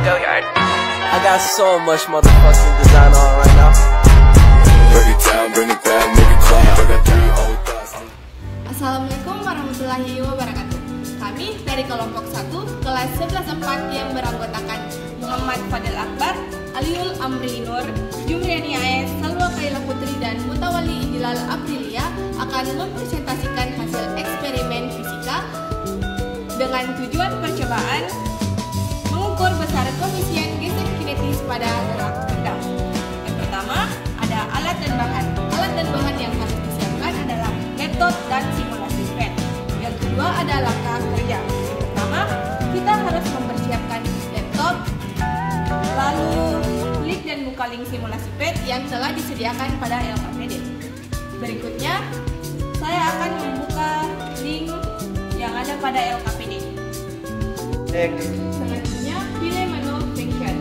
Go yard. I got so much motherfucking design on right now. Break it down, bring it back, make it clap. I got 3 old thoughts. Assalamualaikum warahmatullahi wabarakatuh. Kami dari kelompok 1 kelas 11-4 yang beranggotakan Muhammad Fadil Akbar, Aliul Amri Nur, Jumriani AS, Salwa Kaila Putri, dan Mutawali Ijlal Aprilia akan mempresentasikan hasil eksperimen fisika dengan tujuan percobaan mengukur besar koefisien gesek kinetis pada gerak benda. Yang pertama, ada alat dan bahan. Alat dan bahan yang harus disiapkan adalah metode dan simulasi SPED. Yang kedua ada langkah kerja. Yang pertama, kita harus mempersiapkan laptop, lalu klik dan buka link simulasi SPED yang telah disediakan pada LKPD. Berikutnya, saya akan membuka link yang ada pada LKPD. Selanjutnya, pilih menu function.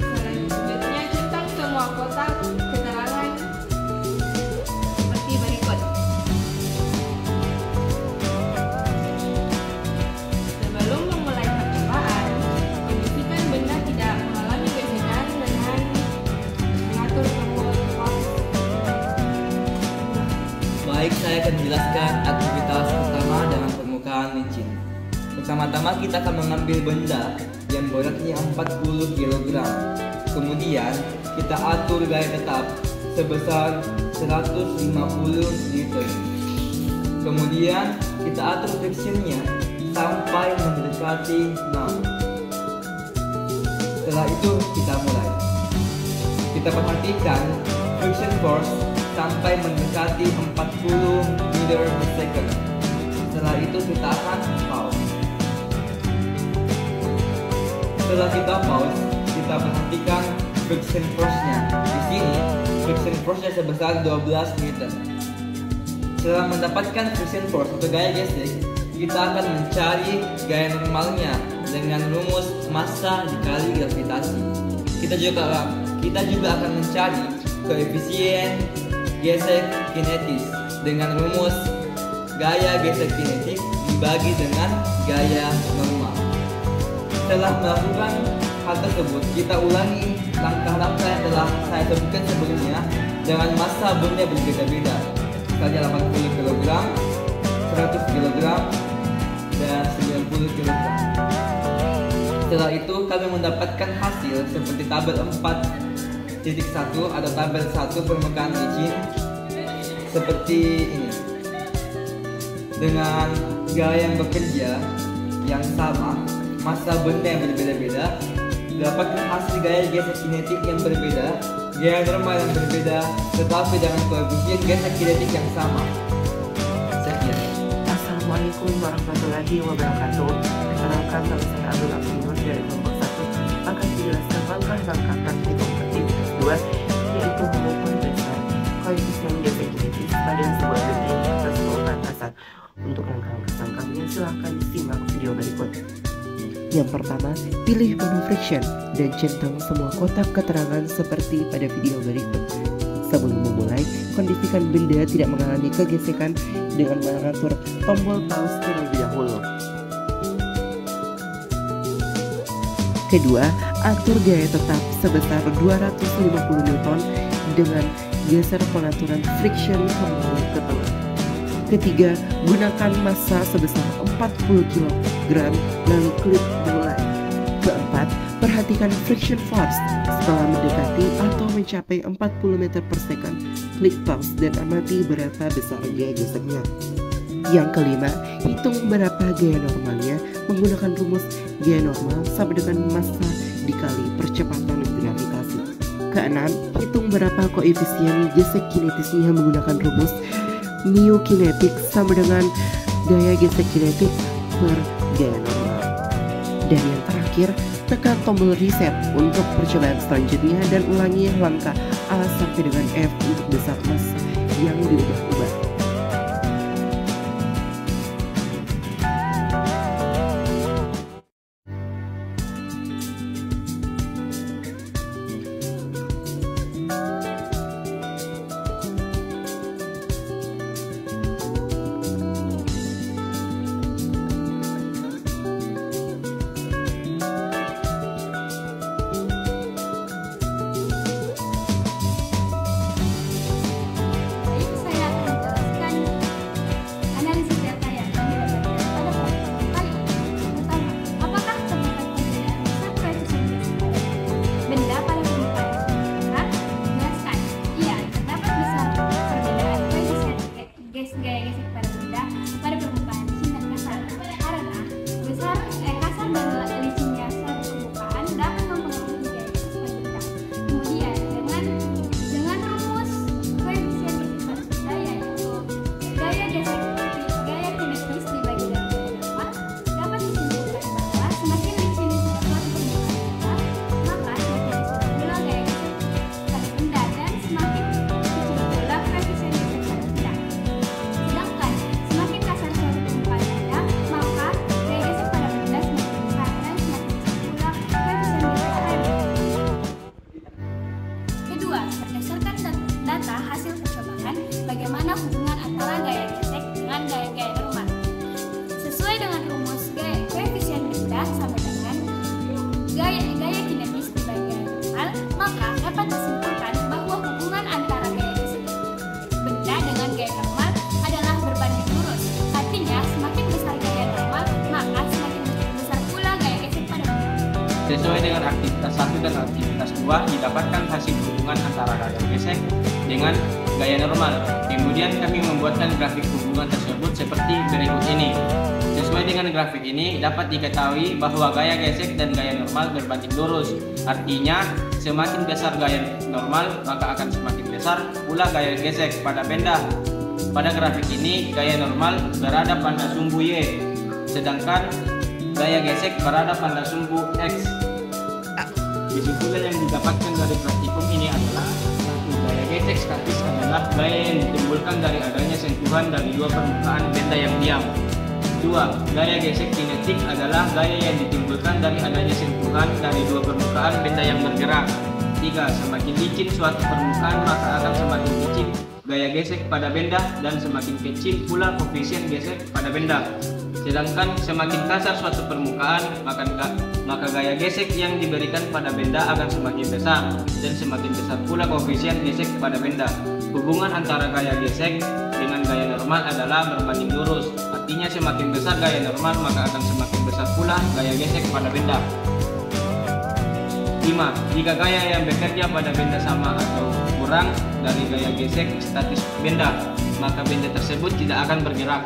Selanjutnya, centang semua kotak keterangan seperti berikut. Sebelum memulai percobaan, kondisikan benda tidak mengalami gesekan dengan mengatur tombol pause. Baik, saya akan menjelaskan aktivitas pertama dengan permukaan licin. Pertama-tama kita akan mengambil benda yang beratnya 40 kg. Kemudian kita atur gaya tetap sebesar 150 Newton. Kemudian kita atur frictionnya sampai mendekati 6. Setelah itu kita mulai. Kita perhatikan friction force sampai mendekati 40 meter per second. Setelah itu kita akan pause. Setelah kita pause, kita perhatikan friction force-nya. Di sini, friction force-nya sebesar 12 Newton. Setelah mendapatkan friction force atau gaya gesek, kita akan mencari gaya normalnya dengan rumus massa dikali gravitasi. Kita juga akan mencari koefisien gesek kinetis dengan rumus gaya gesek kinetis dibagi dengan gaya normal. Setelah melakukan hal tersebut, kita ulangi langkah-langkah yang telah saya sebutkan sebelumnya dengan massa benda berbeda-beda, misalnya 80 kg, 100 kg, dan 90 kg. Setelah itu kami mendapatkan hasil seperti tabel 4.1 atau tabel 1 permukaan licin seperti ini. Dengan gaya yang bekerja yang sama, massa benda yang berbeda-beda, dapatkan hasil gaya gesek kinetik yang berbeda, gaya normal yang berbeda, tetapi dengan koefisien gesek kinetik yang sama. Sekian. Assalamualaikum warahmatullahi wabarakatuh. Perkenalkan, nama saya Abdul Abdul dari kelompok 1 akan dijelaskan langkah-langkah praktik kompetitif 2, yaitu mengukur besar koefisien gesek kinetis pada sebuah benda yang atas permukaan dasar. Untuk langkah-langkah selengkapnya silahkan simak video berikut. Yang pertama, pilih menu friction dan centang semua kotak keterangan seperti pada video berikut. Sebelum memulai, kondisikan benda tidak mengalami kegesekan dengan mengatur tombol pause terlebih dahulu. Kedua, atur gaya tetap sebesar 250 Newton dengan geser pengaturan friction kembali ke tengah. Ketiga, gunakan massa sebesar 40 kg lalu klik mulai. Keempat, perhatikan friction force setelah mendekati atau mencapai 40 meter per second. Klik pause dan amati berapa besar gaya geseknya. Yang kelima, hitung berapa gaya normalnya menggunakan rumus gaya normal sama dengan massa dikali percepatan gravitasi. Keenam, hitung berapa koefisien gesek kinetisnya menggunakan rumus mu kinetik sama dengan gaya gesek kinetik per gaya normal. Dan yang terakhir, tekan tombol reset untuk percobaan selanjutnya dan ulangi langkah A sampai dengan F untuk besar massa yang diubah-ubah. Sesuai dengan aktivitas 1 dan aktivitas 2 didapatkan hasil hubungan antara gaya gesek dengan gaya normal. Kemudian kami membuatkan grafik hubungan tersebut seperti berikut ini. Sesuai dengan grafik ini dapat diketahui bahwa gaya gesek dan gaya normal berbanding lurus. Artinya semakin besar gaya normal maka akan semakin besar pula gaya gesek pada benda. Pada grafik ini gaya normal berada pada sumbu Y, sedangkan gaya gesek berada pada sumbu X. Kesimpulan yang didapatkan dari praktikum ini adalah gaya gesek statis adalah gaya yang ditimbulkan dari adanya sentuhan dari dua permukaan benda yang diam. 2. Gaya gesek kinetik adalah gaya yang ditimbulkan dari adanya sentuhan dari dua permukaan benda yang bergerak. 3. Semakin licin suatu permukaan maka akan semakin licin gaya gesek pada benda dan semakin kecil pula koefisien gesek pada benda. Sedangkan semakin kasar suatu permukaan maka gaya gesek yang diberikan pada benda akan semakin besar dan semakin besar pula koefisien gesek pada benda. Hubungan antara gaya gesek dengan gaya normal adalah berbanding lurus. Artinya semakin besar gaya normal maka akan semakin besar pula gaya gesek pada benda. 5. Jika gaya yang bekerja pada benda sama atau kurang dari gaya gesek statis benda, maka benda tersebut tidak akan bergerak.